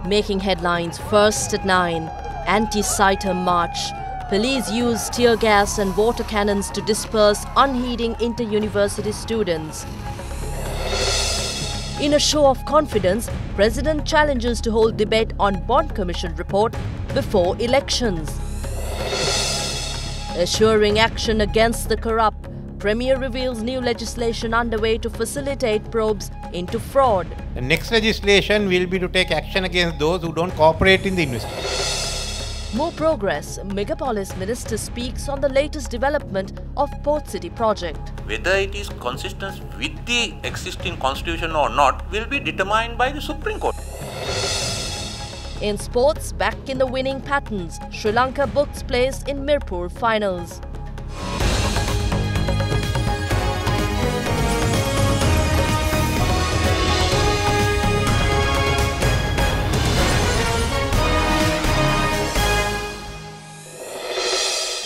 Making headlines first at 9. Anti-CITEM march. Police use tear gas and water cannons to disperse unheeding inter-university students. In a show of confidence, President challenges to hold debate on Bond Commission report before elections. Assuring action against the corrupt, Premier reveals new legislation underway to facilitate probes into fraud. The next legislation will be to take action against those who don't cooperate in the investigation. More progress. Megapolis Minister speaks on the latest development of Port City project. Whether it is consistent with the existing constitution or not will be determined by the Supreme Court. In sports, back in the winning patterns, Sri Lanka books place in Mirpur finals.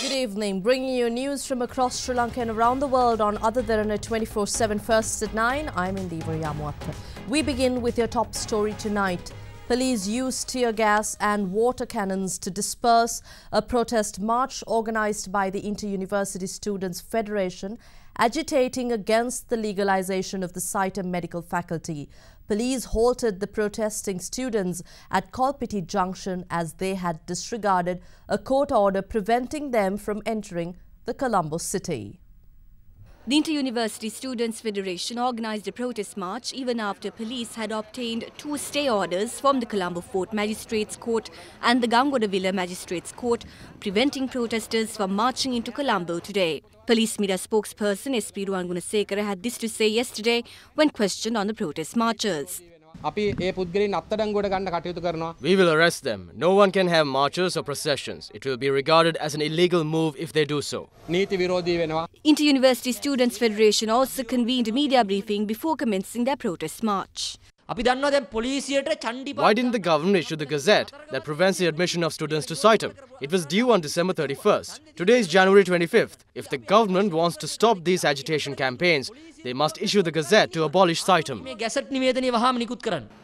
Good evening, bringing you news from across Sri Lanka and around the world on Other Derana 24/7 first at 9. I'm Indiva Yamuatta. We begin with your top story tonight. Police used tear gas and water cannons to disperse a protest march organized by the Inter-University Students' Federation, agitating against the legalization of the ChinaUS medical faculty. Police halted the protesting students at Kolpiti Junction as they had disregarded a court order preventing them from entering the Colombo city. The Inter-University Students' Federation organised a protest march even after police had obtained 2 stay orders from the Colombo Fort Magistrates Court and the Gangoda Villa Magistrates Court, preventing protesters from marching into Colombo today. Police media spokesperson SP Ruwangunasekara had this to say yesterday when questioned on the protest marchers. We will arrest them. No one can have marches or processions. It will be regarded as an illegal move if they do so. Inter-University Students' Federation also convened a media briefing before commencing their protest march. Why didn't the government issue the gazette that prevents the admission of students to ChinaUS? It was due on December 31st. Today is January 25th. If the government wants to stop these agitation campaigns, they must issue the gazette to abolish ChinaUS.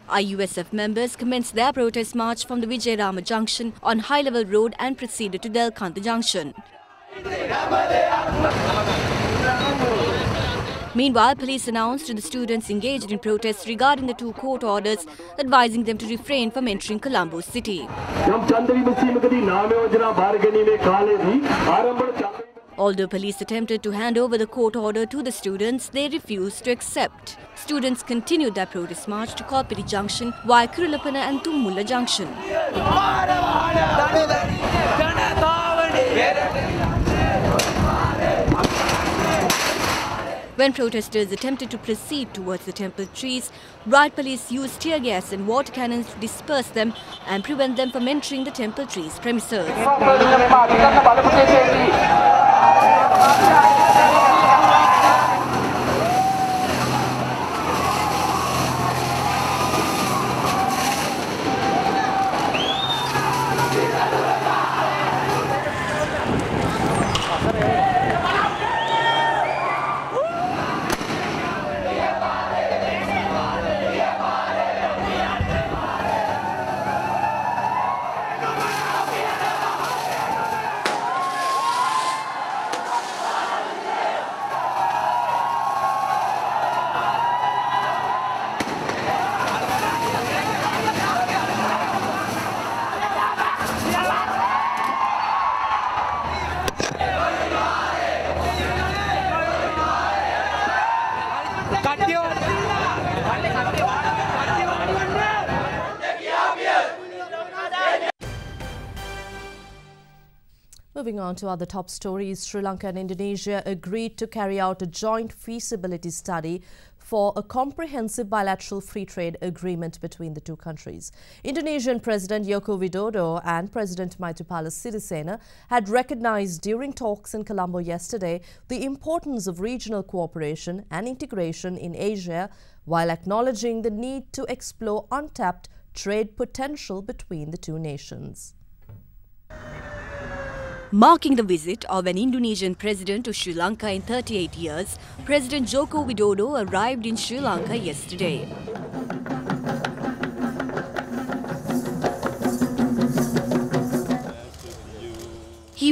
IUSF members commenced their protest march from the Vijayarama Junction on High Level Road and proceeded to Delkantha Junction. Meanwhile, police announced to the students engaged in protests regarding the 2 court orders advising them to refrain from entering Colombo city. Although police attempted to hand over the court order to the students, they refused to accept. Students continued their protest march to Kolpiti Junction via Kurulapana and Tummulla Junction. When protesters attempted to proceed towards the temple trees, riot police used tear gas and water cannons to disperse them and prevent them from entering the temple trees premises. Moving on to other top stories, Sri Lanka and Indonesia agreed to carry out a joint feasibility study for a comprehensive bilateral free trade agreement between the two countries. Indonesian President Joko Widodo and President Maithripala Sirisena had recognized during talks in Colombo yesterday the importance of regional cooperation and integration in Asia, while acknowledging the need to explore untapped trade potential between the two nations. Marking the visit of an Indonesian president to Sri Lanka in 38 years, President Joko Widodo arrived in Sri Lanka yesterday.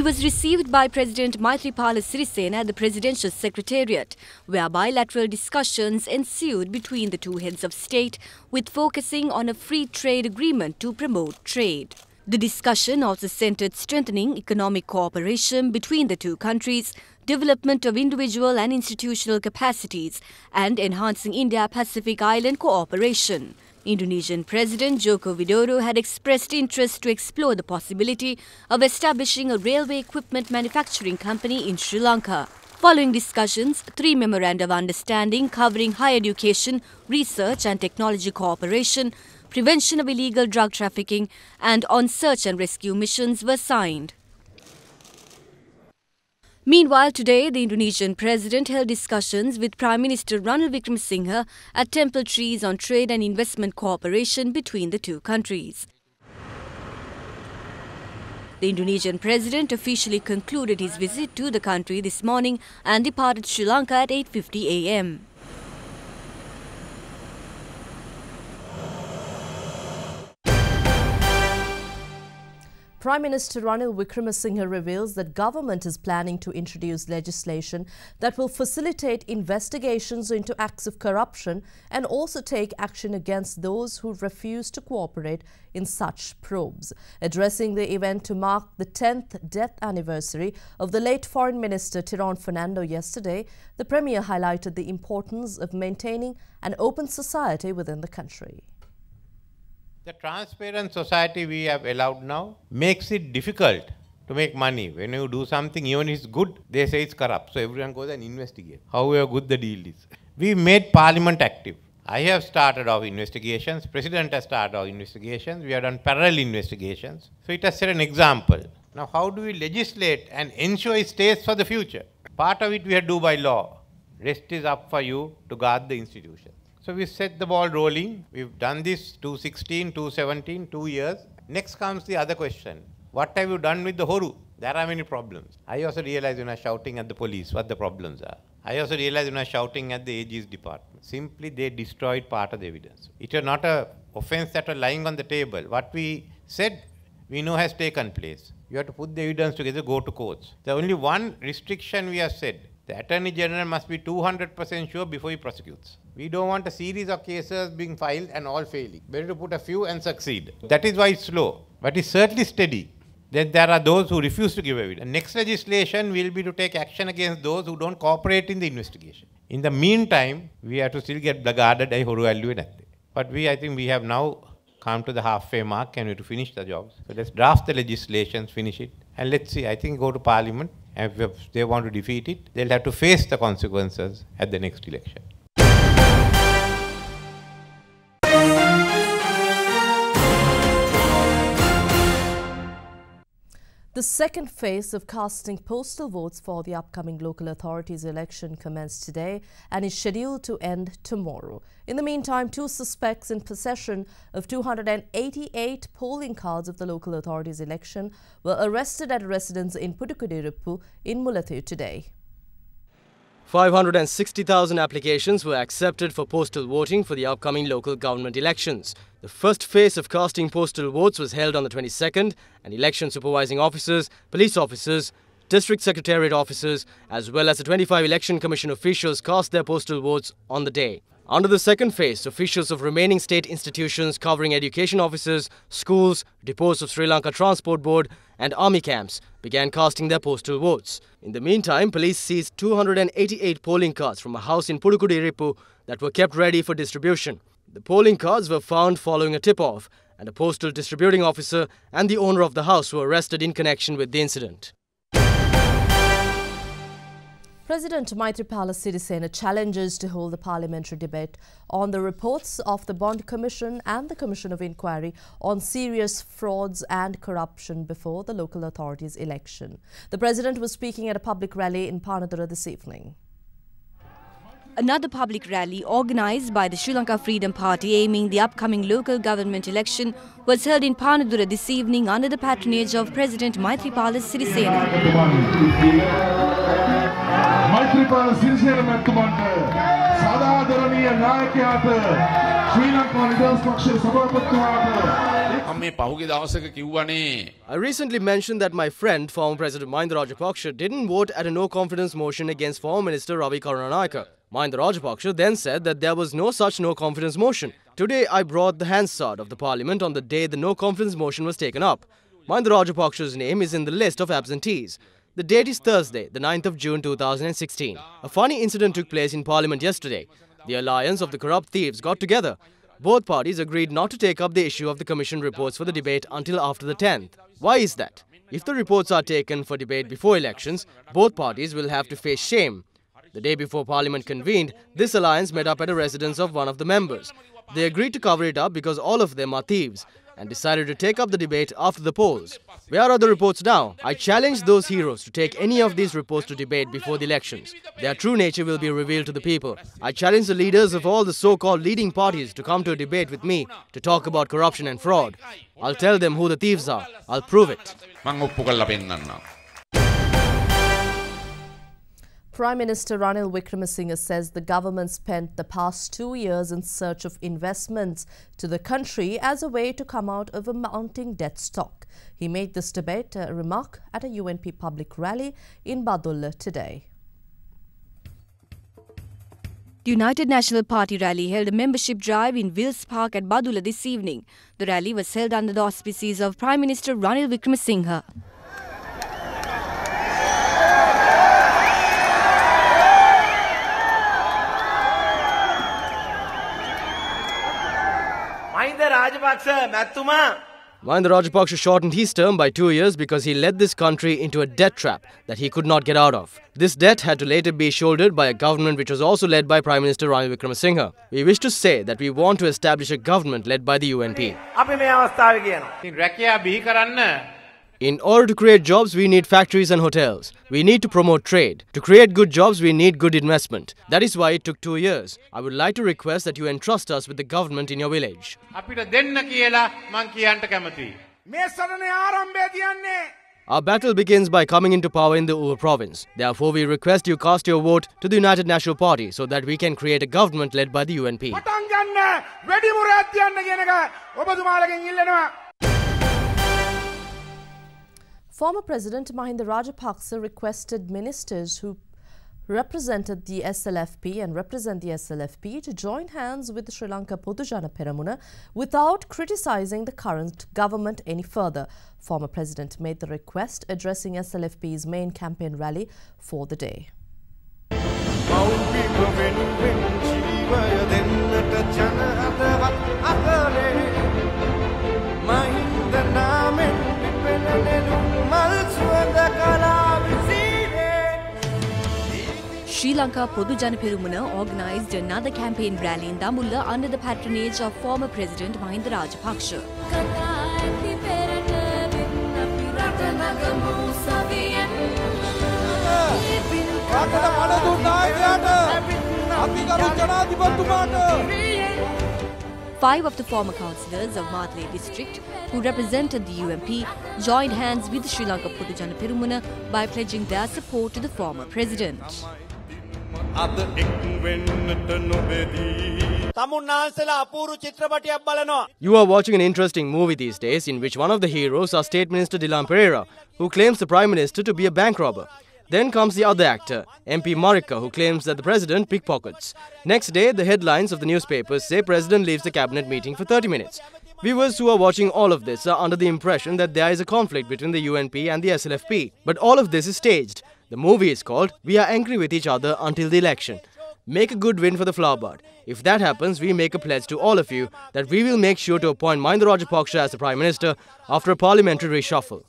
was received by President Maithripala at the Presidential Secretariat, where bilateral discussions ensued between the two heads of state, with focusing on a free trade agreement to promote trade. The discussion also centered strengthening economic cooperation between the two countries, development of individual and institutional capacities, and enhancing Indo-Pacific Island cooperation. Indonesian President Joko Widodo had expressed interest to explore the possibility of establishing a railway equipment manufacturing company in Sri Lanka. Following discussions, 3 memoranda of understanding covering higher education, research and technology cooperation, prevention of illegal drug trafficking and on search and rescue missions were signed. Meanwhile, today, the Indonesian President held discussions with Prime Minister Ranil Wickremesinghe at Temple Trees on trade and investment cooperation between the two countries. The Indonesian President officially concluded his visit to the country this morning and departed Sri Lanka at 8:50 a.m. Prime Minister Ranil Wickremesinghe reveals that government is planning to introduce legislation that will facilitate investigations into acts of corruption and also take action against those who refuse to cooperate in such probes. Addressing the event to mark the 10th death anniversary of the late Foreign Minister Tiron Fernando yesterday, the Premier highlighted the importance of maintaining an open society within the country. The transparent society we have allowed now makes it difficult to make money. When you do something, even if it's good, they say it's corrupt. So everyone goes and investigates however good the deal is. We made Parliament active. I have started our investigations. President has started our investigations. We have done parallel investigations. So it has set an example. Now how do we legislate and ensure it stays for the future? Part of it we have to do by law. Rest is up for you to guard the institution. So we set the ball rolling. We've done this 2016, 2017, 2 years. Next comes the other question. What have you done with the Horu? There are many problems. I also realize when I was shouting at the police what the problems are. I also realized when I was shouting at the AG's department. Simply they destroyed part of the evidence. It was not an offense that was lying on the table. What we said, we know has taken place. You have to put the evidence together, go to courts. The only one restriction we have said, the Attorney General must be 200% sure before he prosecutes. We don't want a series of cases being filed and all failing. Better to put a few and succeed. That is why it's slow, but it's certainly steady. Then there are those who refuse to give evidence. The next legislation will be to take action against those who don't cooperate in the investigation. In the meantime, we have to still get blackguarded. But I think we have now come to the halfway mark and we have to finish the jobs. So let's draft the legislation, finish it, and let's see. I think go to Parliament. And if they want to defeat it, they'll have to face the consequences at the next election. The second phase of casting postal votes for the upcoming local authorities election commenced today and is scheduled to end tomorrow. In the meantime, 2 suspects in possession of 288 polling cards of the local authorities election were arrested at a residence in Pudukkottai in Mullaitiya today. 560,000 applications were accepted for postal voting for the upcoming local government elections. The first phase of casting postal votes was held on the 22nd, and election supervising officers, police officers, district secretariat officers, as well as the 25 election commission officials cast their postal votes on the day. Under the second phase, officials of remaining state institutions covering education officers, schools, depots of Sri Lanka Transport Board and army camps began casting their postal votes. In the meantime, police seized 288 polling cards from a house in Pudukkottai that were kept ready for distribution. The polling cards were found following a tip-off, and a postal distributing officer and the owner of the house were arrested in connection with the incident. President Maithripala challenges to hold a parliamentary debate on the reports of the Bond Commission and the Commission of Inquiry on serious frauds and corruption before the local authorities election. The President was speaking at a public rally in Panadura this evening. Another public rally organised by the Sri Lanka Freedom Party aiming the upcoming local government election was held in Panadura this evening under the patronage of President Maithripala Sirisena. Maithripala Sirisena ආදරණීය නායකයාට ශ්‍රී ලංකා නිදහස් පක්ෂයේ සභාපතිතුමාට I recently mentioned that my friend, former President Mahinda Rajapaksha, didn't vote at a no-confidence motion against former Minister Ravi Karunanayake. Mahinda Rajapaksha then said that there was no such no-confidence motion. Today, I brought the Hansard of the Parliament on the day the no-confidence motion was taken up. Mahinda Rajapaksha's name is in the list of absentees. The date is Thursday, the 9th of June 2016. A funny incident took place in Parliament yesterday. The alliance of the corrupt thieves got together. Both parties agreed not to take up the issue of the Commission reports for the debate until after the 10th. Why is that? If the reports are taken for debate before elections, both parties will have to face shame. The day before Parliament convened, this alliance met up at a residence of one of the members. They agreed to cover it up because all of them are thieves, and decided to take up the debate after the polls. Where are the reports now? I challenge those heroes to take any of these reports to debate before the elections. Their true nature will be revealed to the people. I challenge the leaders of all the so-called leading parties to come to a debate with me to talk about corruption and fraud. I'll tell them who the thieves are. I'll prove it. Prime Minister Ranil Wickremesinghe says the government spent the past 2 years in search of investments to the country as a way to come out of a mounting debt stock. He made this debate remark at a UNP public rally in Badulla today. The United National Party rally held a membership drive in Wills Park at Badulla this evening. The rally was held under the auspices of Prime Minister Ranil Wickremesinghe. Mahinda Rajapaksha shortened his term by 2 years because he led this country into a debt trap that he could not get out of. This debt had to later be shouldered by a government which was also led by Prime Minister Ranil Wickremesinghe. We wish to say that we want to establish a government led by the UNP. In order to create jobs, we need factories and hotels. We need to promote trade. To create good jobs, we need good investment. That is why it took 2 years. I would like to request that you entrust us with the government in your village. Our battle begins by coming into power in the Uwe province. Therefore, we request you cast your vote to the United National Party so that we can create a government led by the UNP. Former President Mahinda Rajapaksa requested ministers who represented the SLFP and represent the SLFP to join hands with the Sri Lanka Podujana Peramuna without criticising the current government any further. Former President made the request addressing SLFP's main campaign rally for the day. Sri Lanka Podujana Perumuna organised another campaign rally in Dambulla under the patronage of former President Mahinda Rajapaksha. Five of the former councillors of Maithripala district who represented the UMP joined hands with Sri Lanka Podujana Perumuna by pledging their support to the former president. You are watching an interesting movie these days in which one of the heroes are State Minister Dilan Pereira, who claims the Prime Minister to be a bank robber. Then comes the other actor, MP Marika, who claims that the President pickpockets. Next day, the headlines of the newspapers say President leaves the cabinet meeting for 30 minutes. Viewers who are watching all of this are under the impression that there is a conflict between the UNP and the SLFP. But all of this is staged. The movie is called We Are Angry with Each Other Until the Election. Make a good win for the flowerbud. If that happens, we make a pledge to all of you that we will make sure to appoint Mahinda Rajapaksha as the Prime Minister after a parliamentary reshuffle.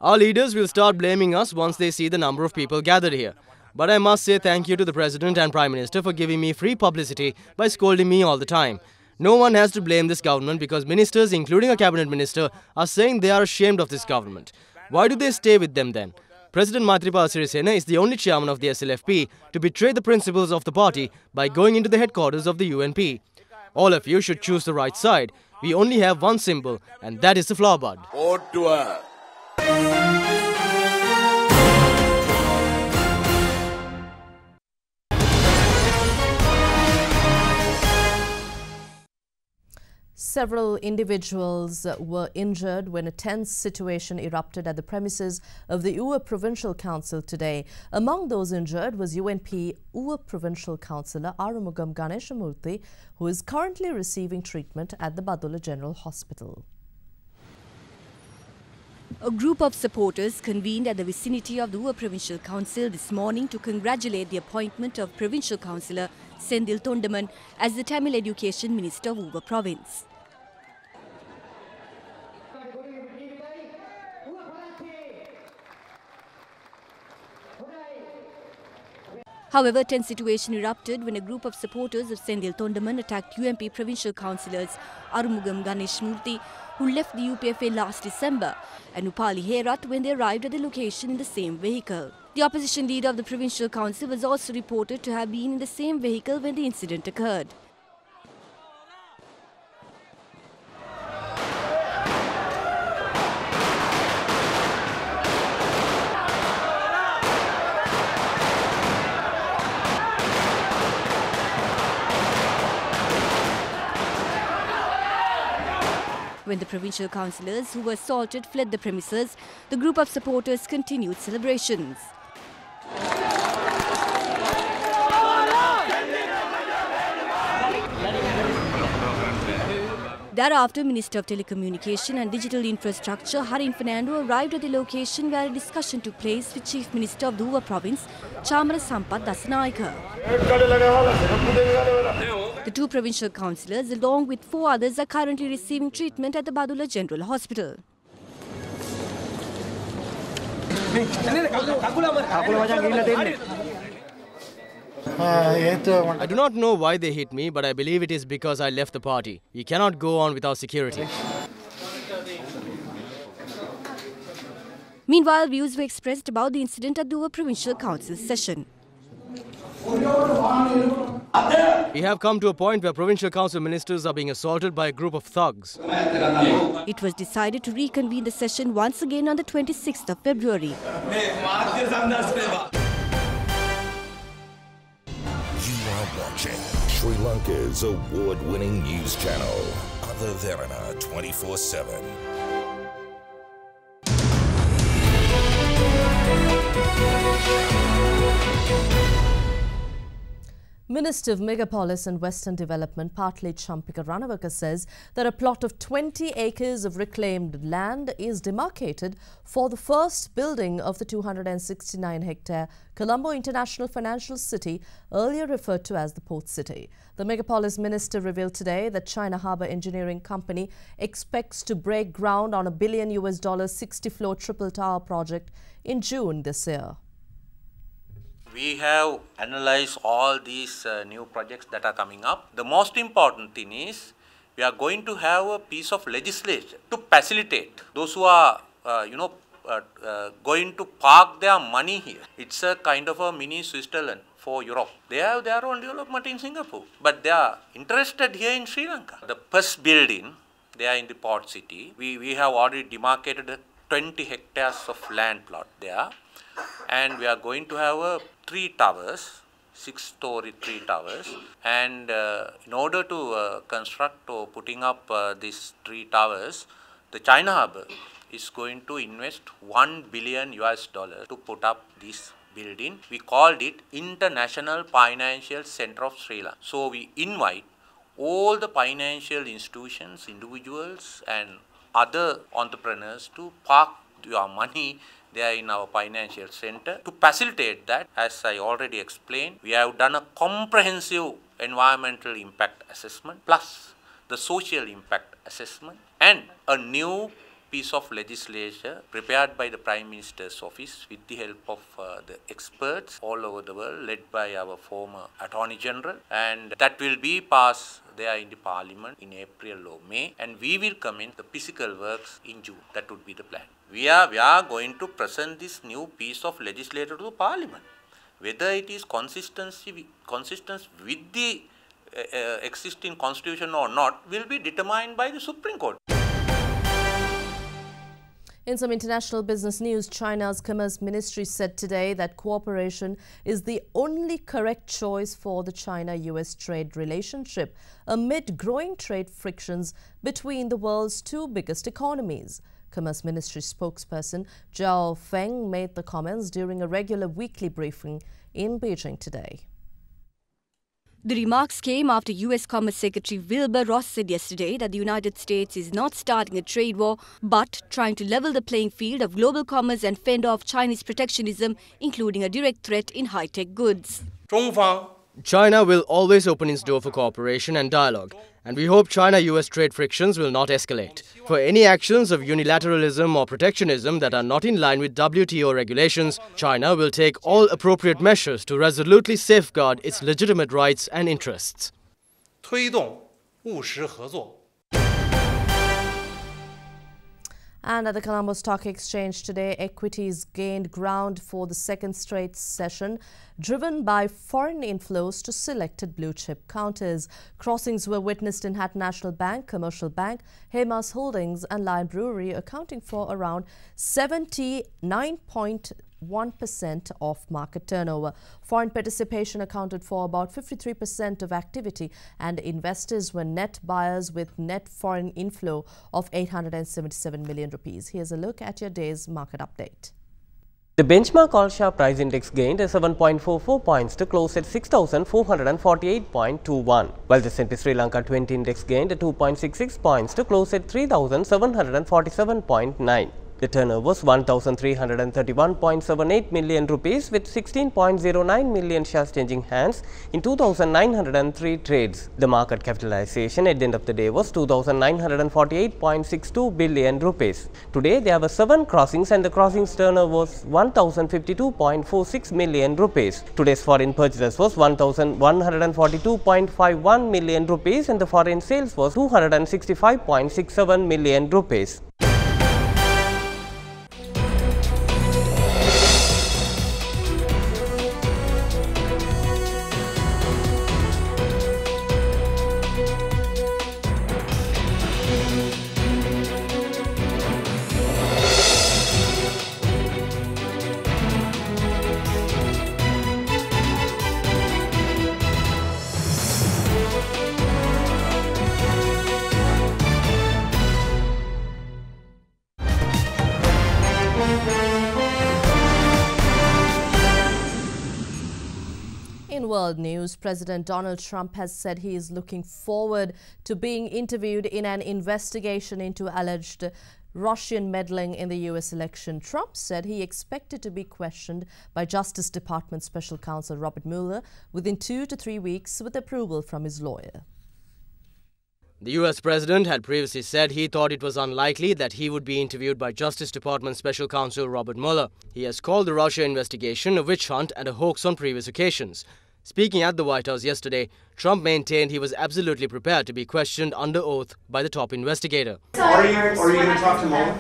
Our leaders will start blaming us once they see the number of people gathered here. But I must say thank you to the President and Prime Minister for giving me free publicity by scolding me all the time. No one has to blame this government because ministers, including a cabinet minister, are saying they are ashamed of this government. Why do they stay with them then? President Maithripala is the only chairman of the SLFP to betray the principles of the party by going into the headquarters of the UNP. All of you should choose the right side. We only have one symbol, and that is the flowerbud. Vote to her. Several individuals were injured when a tense situation erupted at the premises of the Uwe Provincial Council today. Among those injured was UNP Uwe Provincial Councillor Arumugam Ganeshamurthy, who is currently receiving treatment at the Badulla General Hospital. A group of supporters convened at the vicinity of the Uwe Provincial Council this morning to congratulate the appointment of Provincial Councillor Sendil Tondaman as the Tamil Education Minister of Uwe Province. However, a tense situation erupted when a group of supporters of Sendil Tondaman attacked UMP Provincial Councillors Arumugam Ganeshamurthy, who left the UPFA last December, and Upali Herat when they arrived at the location in the same vehicle. The opposition leader of the Provincial Council was also reported to have been in the same vehicle when the incident occurred. When the provincial councillors who were assaulted fled the premises, the group of supporters continued celebrations. Thereafter, Minister of Telecommunication and Digital Infrastructure Harin Fernando arrived at the location where a discussion took place with Chief Minister of the Uwe Province, Chamara Sampath Dasanayake. The two provincial councillors, along with 4 others, are currently receiving treatment at the Badulla General Hospital. I do not know why they hit me, but I believe it is because I left the party. We cannot go on without security. Meanwhile, views were expressed about the incident at the Uwe Provincial Council session. We have come to a point where provincial council ministers are being assaulted by a group of thugs. It was decided to reconvene the session once again on the 26th of February. You are watching Sri Lanka's award-winning news channel, Derana 24/7. Minister of Megapolis and Western Development, Partly Champika Ranawaka, says that a plot of 20 acres of reclaimed land is demarcated for the first building of the 269-hectare Colombo International Financial City, earlier referred to as the Port City. The Megapolis minister revealed today that China Harbour Engineering Company expects to break ground on $1 billion 60-floor triple tower project in June this year. We have analyzed all these new projects that are coming up. The most important thing is we are going to have a piece of legislation to facilitate those who are, going to park their money here. It's a kind of a mini Switzerland for Europe. They have their own development in Singapore, but they are interested here in Sri Lanka. The first building, they are in the port city. We have already demarcated 20 hectares of land plot there. And we are going to have 3 towers, 6-story 3 towers, and in order to construct or putting up these 3 towers, the China Harbour is going to invest $1 billion to put up this building. We called it International Financial Center of Sri Lanka. So we invite all the financial institutions, individuals and other entrepreneurs to park your money there in our financial center. To facilitate that, as I already explained, we have done a comprehensive environmental impact assessment plus the social impact assessment and a new piece of legislation prepared by the Prime Minister's office with the help of the experts all over the world, led by our former Attorney General, and that will be passed there in the Parliament in April or May, and we will commence the physical works in June. That would be the plan. We are going to present this new piece of legislation to the Parliament. Whether it is consistent with the existing constitution or not will be determined by the Supreme Court. In some international business news, China's Commerce Ministry said today that cooperation is the only correct choice for the China-US trade relationship amid growing trade frictions between the world's two biggest economies. Commerce Ministry spokesperson Zhao Feng made the comments during a regular weekly briefing in Beijing today. The remarks came after US Commerce Secretary Wilbur Ross said yesterday that the United States is not starting a trade war but trying to level the playing field of global commerce and fend off Chinese protectionism, including a direct threat in high-tech goods. China will always open its door for cooperation and dialogue, and we hope China-US trade frictions will not escalate. For any actions of unilateralism or protectionism that are not in line with WTO regulations, China will take all appropriate measures to resolutely safeguard its legitimate rights and interests. And at the Colombo Stock Exchange today, equities gained ground for the second straight session, driven by foreign inflows to selected blue-chip counters. Crossings were witnessed in Hatton National Bank, Commercial Bank, Hemas Holdings and Lion Brewery, accounting for around 79.1% of market turnover. Foreign participation accounted for about 53% of activity, and investors were net buyers with net foreign inflow of 877 million rupees. Here's a look at your day's market update. The benchmark all-share price index gained 7.44 points to close at 6,448.21, while the S&P Sri Lanka 20 index gained 2.66 points to close at 3,747.9. The turnover was 1,331.78 million rupees, with 16.09 million shares changing hands in 2,903 trades. The market capitalization at the end of the day was 2,948.62 billion rupees. Today there were 7 crossings and the crossings turnover was 1,052.46 million rupees. Today's foreign purchases was 1,142.51 million rupees and the foreign sales was 265.67 million rupees. In world news, President Donald Trump has said he is looking forward to being interviewed in an investigation into alleged Russian meddling in the US election. Trump said he expected to be questioned by Justice Department Special Counsel Robert Mueller within 2 to 3 weeks with approval from his lawyer. The US President had previously said he thought it was unlikely that he would be interviewed by Justice Department Special Counsel Robert Mueller. He has called the Russia investigation a witch hunt and a hoax on previous occasions. Speaking at the White House yesterday, Trump maintained he was absolutely prepared to be questioned under oath by the top investigator. Are you going to talk to Mueller?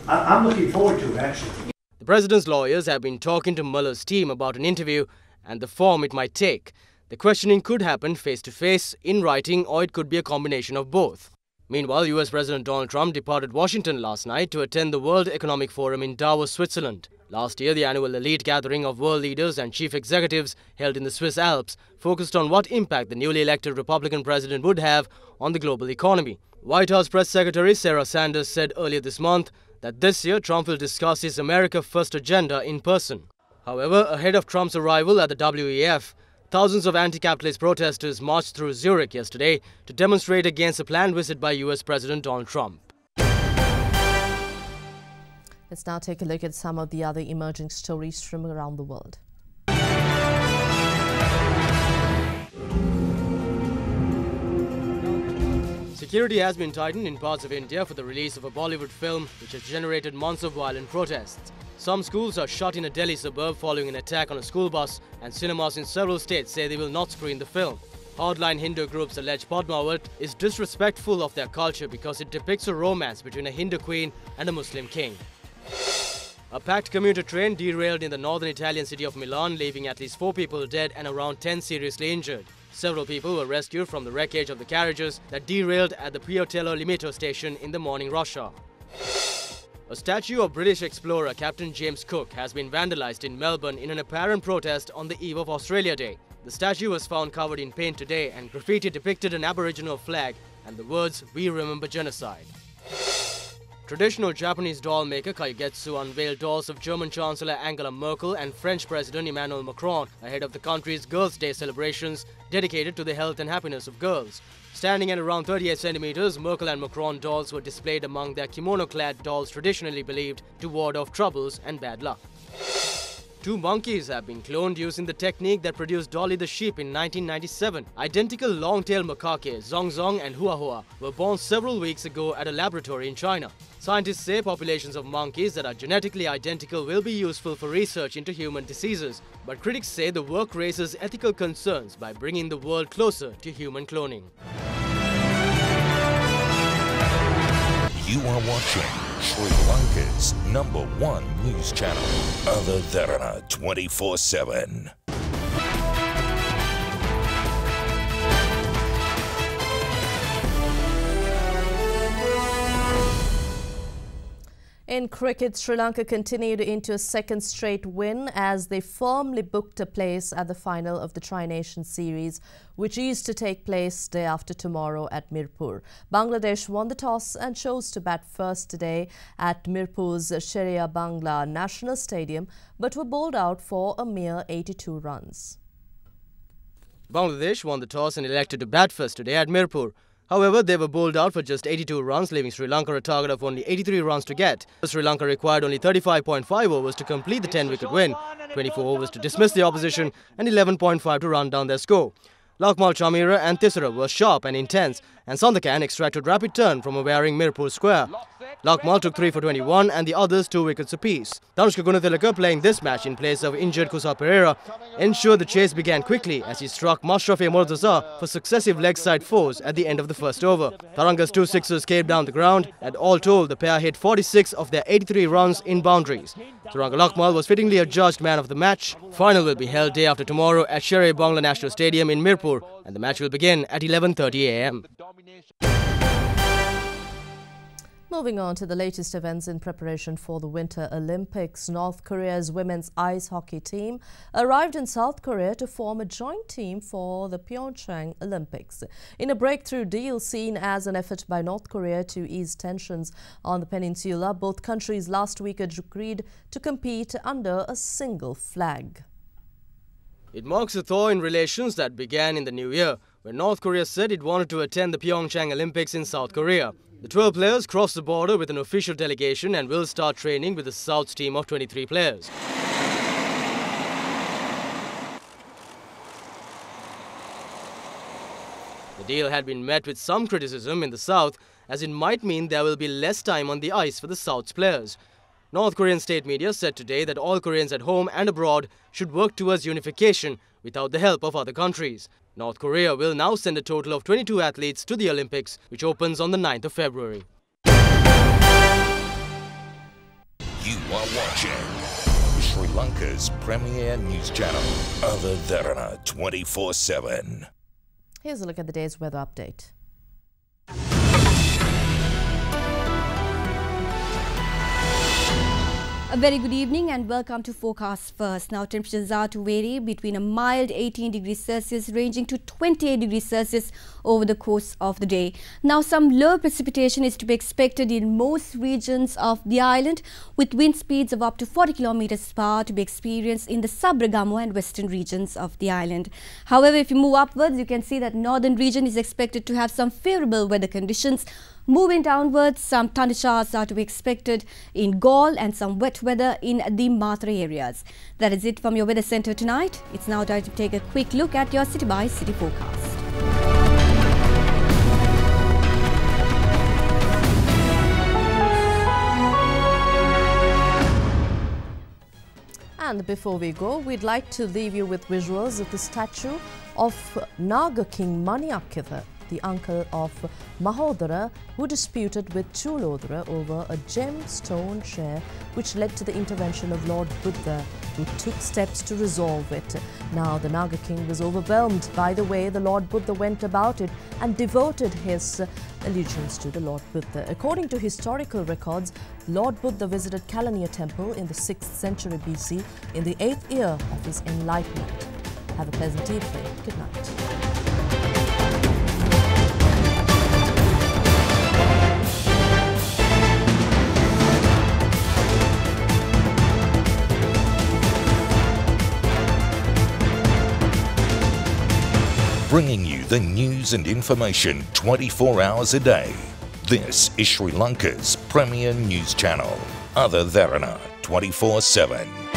I'm looking forward to it, actually. The president's lawyers have been talking to Mueller's team about an interview and the form it might take. The questioning could happen face-to-face, in writing, or it could be a combination of both. Meanwhile, US President Donald Trump departed Washington last night to attend the World Economic Forum in Davos, Switzerland. Last year, the annual elite gathering of world leaders and chief executives held in the Swiss Alps focused on what impact the newly elected Republican president would have on the global economy. White House Press Secretary Sarah Sanders said earlier this month that this year Trump will discuss his America First agenda in person. However, ahead of Trump's arrival at the WEF, thousands of anti-capitalist protesters marched through Zurich yesterday to demonstrate against a planned visit by US President Donald Trump. Let's now take a look at some of the other emerging stories from around the world. Security has been tightened in parts of India for the release of a Bollywood film which has generated months of violent protests. Some schools are shut in a Delhi suburb following an attack on a school bus, and cinemas in several states say they will not screen the film. Hardline Hindu groups allege Padmavat is disrespectful of their culture because it depicts a romance between a Hindu queen and a Muslim king. A packed commuter train derailed in the northern Italian city of Milan, leaving at least 4 people dead and around 10 seriously injured. Several people were rescued from the wreckage of the carriages that derailed at the Piotello Limito station in the morning rush hour. A statue of British explorer Captain James Cook has been vandalised in Melbourne in an apparent protest on the eve of Australia Day. The statue was found covered in paint today, and graffiti depicted an Aboriginal flag and the words, "We remember genocide." Traditional Japanese doll maker Kaigetsu unveiled dolls of German Chancellor Angela Merkel and French President Emmanuel Macron ahead of the country's Girls' Day celebrations dedicated to the health and happiness of girls. Standing at around 38 centimeters, Merkel and Macron dolls were displayed among their kimono-clad dolls traditionally believed to ward off troubles and bad luck. 2 monkeys have been cloned using the technique that produced Dolly the sheep in 1997. Identical long-tailed macaques, Zong Zong and Hua Hua, were born several weeks ago at a laboratory in China. Scientists say populations of monkeys that are genetically identical will be useful for research into human diseases, but critics say the work raises ethical concerns by bringing the world closer to human cloning. You are watching Sri Lanka's #1 news channel, Other Derana 24/7. In cricket, Sri Lanka continued into a second straight win as they firmly booked a place at the final of the Tri-Nation Series, which is to take place day after tomorrow at Mirpur. Bangladesh won the toss and chose to bat first today at Mirpur's Sheria Bangla National Stadium, but were bowled out for a mere 82 runs. Bangladesh won the toss and elected to bat first today at Mirpur. However, they were bowled out for just 82 runs, leaving Sri Lanka a target of only 83 runs to get. Sri Lanka required only 35.5 overs to complete the 10-wicket win, 24 overs to dismiss the opposition, and 11.5 to run down their score. Lakmal Chamira and Tisara were sharp and intense, and Sandakan extracted rapid turn from a wearing Mirpur square. Lakmal took 3 for 21 and the others 2 wickets apiece. Danushka Gunathilaka, playing this match in place of injured Kusa Pereira, ensured the chase began quickly as he struck Mashrafe Mortaza for successive leg side fours at the end of the first over. Taranga's 2 sixers came down the ground, and all told the pair hit 46 of their 83 runs in boundaries. Taranga Lakmal was fittingly adjudged man of the match. Final will be held day after tomorrow at Sheria Bangla National Stadium in Mirpur, and the match will begin at 11:30 a.m. Moving on to the latest events in preparation for the Winter Olympics, North Korea's women's ice hockey team arrived in South Korea to form a joint team for the Pyeongchang Olympics. In a breakthrough deal seen as an effort by North Korea to ease tensions on the peninsula, both countries last week agreed to compete under a single flag. It marks a thaw in relations that began in the new year, when North Korea said it wanted to attend the Pyeongchang Olympics in South Korea. The 12 players crossed the border with an official delegation and will start training with the South's team of 23 players. The deal had been met with some criticism in the South, as it might mean there will be less time on the ice for the South's players. North Korean state media said today that all Koreans at home and abroad should work towards unification without the help of other countries. North Korea will now send a total of 22 athletes to the Olympics, which opens on the 9th of February. You are watching Sri Lanka's premier news channel, Other Derana 24/7. Here's a look at the day's weather update. A very good evening and welcome to Forecast First. Now temperatures are to vary between a mild 18 degrees Celsius ranging to 28 degrees Celsius over the course of the day. Now some low precipitation is to be expected in most regions of the island, with wind speeds of up to 40 kilometers per hour to be experienced in the sub-Bergamo and western regions of the island. However, if you move upwards, you can see that northern region is expected to have some favorable weather conditions. Moving downwards, some thunder showers are to be expected in Galle and some wet weather in the Mathura areas. That is it from your weather center tonight. It's now time to take a quick look at your city-by-city forecast. And before we go, we'd like to leave you with visuals of the statue of Naga King Maniakkitha, the uncle of Mahodara, who disputed with Chulodara over a gemstone chair, which led to the intervention of Lord Buddha who took steps to resolve it. Now the Naga king was overwhelmed by the way the Lord Buddha went about it and devoted his allegiance to the Lord Buddha. According to historical records, Lord Buddha visited Kalaniya temple in the 6th century BC in the 8th year of his enlightenment. Have a pleasant evening. Good night. Bringing you the news and information 24 hours a day. This is Sri Lanka's premier news channel, Other Derana 24/7.